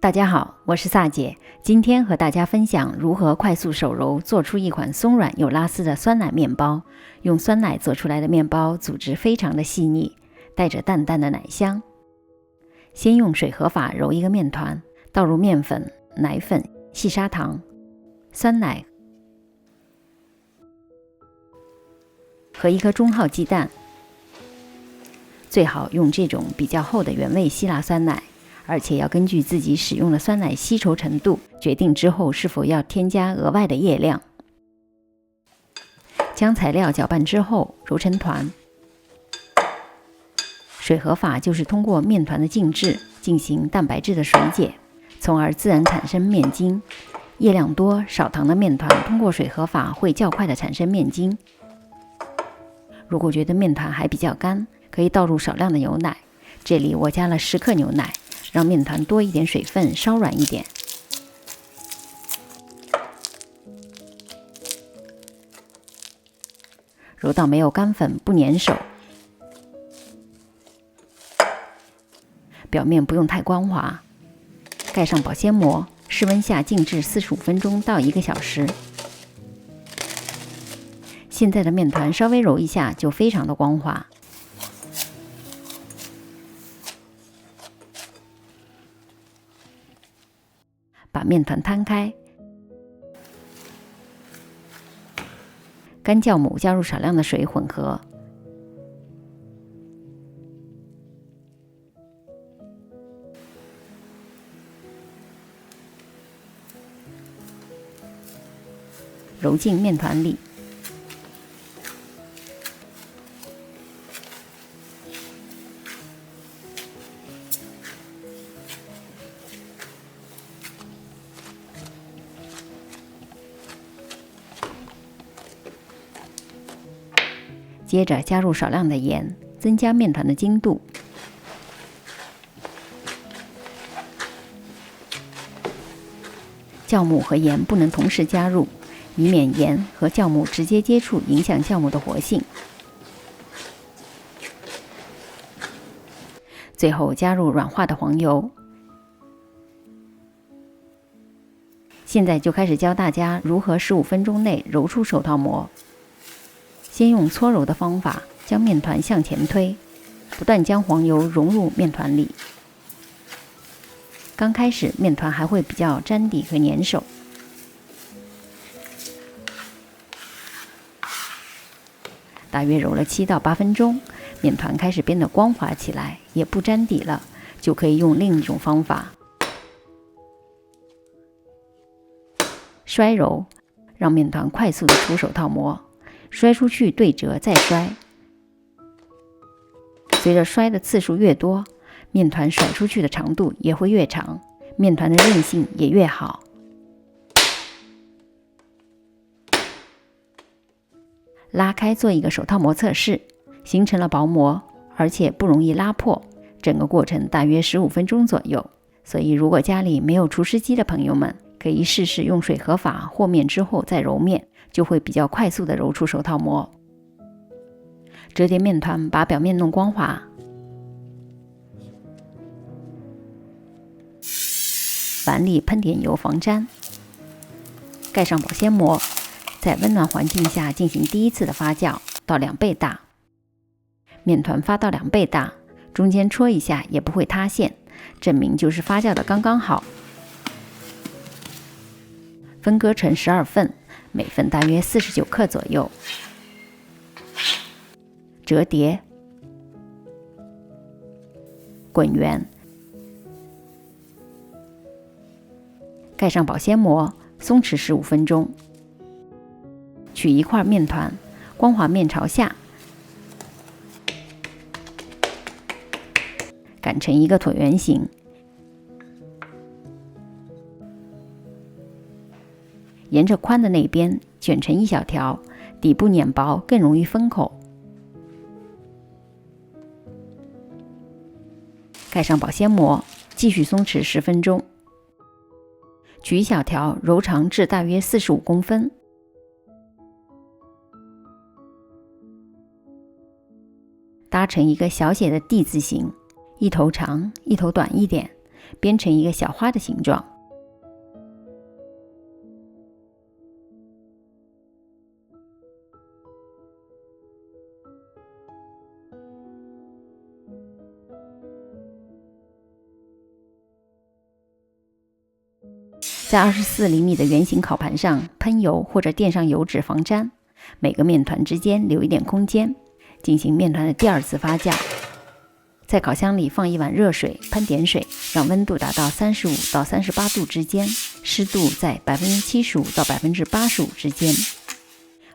大家好，我是萨姐，今天和大家分享如何快速手揉做出一款松软又拉丝的酸奶面包。用酸奶做出来的面包组织非常的细腻，带着淡淡的奶香。先用水和法揉一个面团，倒入面粉、奶粉、细砂糖、酸奶和一颗中号鸡蛋。最好用这种比较厚的原味希腊酸奶，而且要根据自己使用的酸奶稀稠程度决定之后是否要添加额外的液量。将材料搅拌之后揉成团。水和法就是通过面团的静置进行蛋白质的水解，从而自然产生面筋。液量多少糖的面团通过水和法会较快的产生面筋。如果觉得面团还比较干，可以倒入少量的牛奶，这里我加了10克牛奶，让面团多一点水分，稍软一点。揉到没有干粉，不粘手，表面不用太光滑，盖上保鲜膜，室温下静置45分钟到1个小时。现在的面团稍微揉一下就非常的光滑。把面团摊开，干酵母加入少量的水混合，揉进面团里。接着加入少量的盐，增加面团的筋度。酵母和盐不能同时加入，以免盐和酵母直接接触影响酵母的活性。最后加入软化的黄油。现在就开始教大家如何15分钟内揉出手套膜。先用搓揉的方法将面团向前推，不断将黄油融入面团里。刚开始面团还会比较粘底和粘手，大约揉了7到8分钟，面团开始变得光滑起来，也不粘底了，就可以用另一种方法摔揉，让面团快速的出手套膜。摔出去对折再摔，随着摔的次数越多，面团甩出去的长度也会越长，面团的韧性也越好。拉开做一个手套膜测试，形成了薄膜，而且不容易拉破。整个过程大约15分钟左右，所以如果家里没有除湿机的朋友们，可以试试用水和法和面之后再揉面，就会比较快速的揉出手套膜。折叠面团，把表面弄光滑，碗里喷点油防粘，盖上保鲜膜，在温暖环境下进行第一次的发酵到2倍大。面团发到2倍大，中间戳一下也不会塌陷，证明就是发酵的刚刚好。分割成12份，每份大约49克左右。折叠，滚圆，盖上保鲜膜，松弛15分钟。取一块面团，光滑面朝下，擀成一个椭圆形。沿着宽的那边卷成一小条，底部碾薄，更容易封口。盖上保鲜膜，继续松弛10分钟。取一小条，揉长至大约45公分。搭成一个小写的 D 字形，一头长，一头短一点，编成一个小花的形状。在24厘米的圆形烤盘上喷油或者垫上油纸防粘，每个面团之间留一点空间，进行面团的第二次发酵。在烤箱里放一碗热水，喷点水，让温度达到35到38度之间，湿度在75%到85%之间。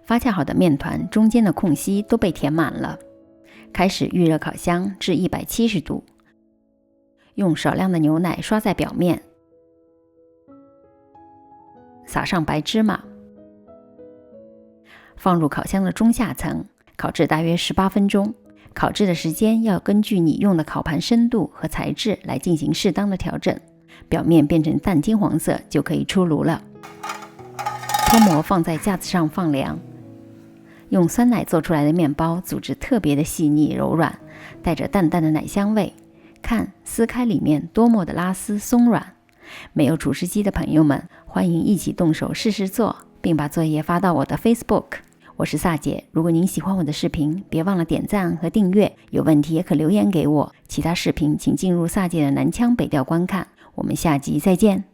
发酵好的面团中间的空隙都被填满了。开始预热烤箱至170度，用少量的牛奶刷在表面，撒上白芝麻，放入烤箱的中下层，烤制大约18分钟。烤制的时间要根据你用的烤盘深度和材质来进行适当的调整。表面变成淡金黄色就可以出炉了。脱模放在架子上放凉。用酸奶做出来的面包组织特别的细腻柔软，带着淡淡的奶香味。看，撕开里面多么的拉丝松软。没有厨师机的朋友们，欢迎一起动手试试做，并把作业发到我的 Facebook。我是萨姐，如果您喜欢我的视频，别忘了点赞和订阅，有问题也可留言给我。其他视频请进入萨姐的南腔北调观看。我们下集再见。